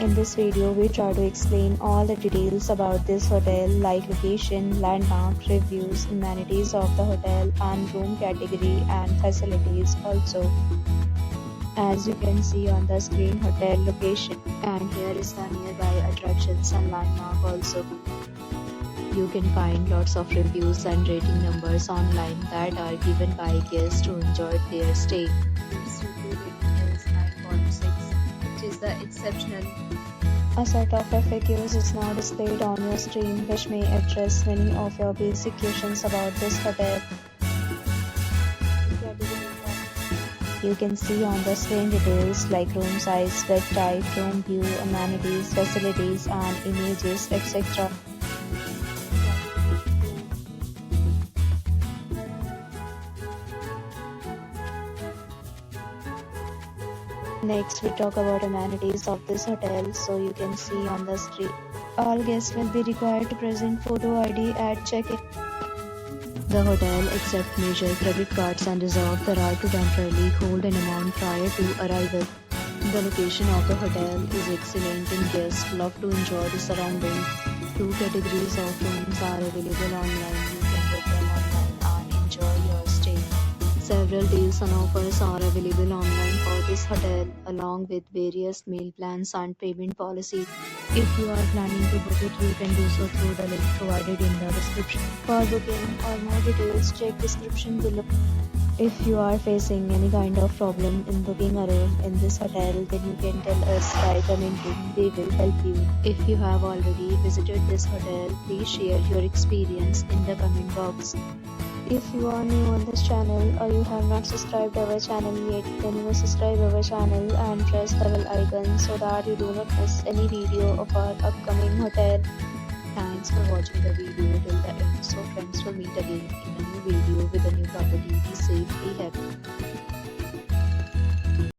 In this video, we try to explain all the details about this hotel like location, landmark, reviews, amenities of the hotel and room category and facilities also. As you can see on the screen, hotel location, and here is the nearby attractions and landmark also. You can find lots of reviews and rating numbers online that are given by guests who enjoyed their stay. Its review rating is 9.6, which is the exceptional. A set of FAQs is now displayed on your screen, which may address many of your basic questions about this hotel. You can see on the screen details like room size, bed type, room view, amenities, facilities and images, etc. Next, we talk about amenities of this hotel. So you can see on the screen, all guests will be required to present photo ID at check-in. The hotel accepts major credit cards and reserves the right to temporarily hold an amount prior to arrival. The location of the hotel is excellent and guests love to enjoy the surroundings. Two categories of rooms are available online. You can book them online and enjoy your stay. Several deals and offers are available online for this hotel, along with various meal plans and payment policy. If you are planning to book it, you can do so through the link provided in the description. For booking or more details, check description below. If you are facing any kind of problem in booking a room in this hotel, then you can tell us by commenting. We will help you. If you have already visited this hotel, please share your experience in the comment box. If you are new on this channel or you have not subscribed our channel yet, then you must subscribe our channel and press the bell icon so that you do not miss any video of our upcoming hotel. Thanks for watching the video till the end. So friends, will meet again in a new video with a new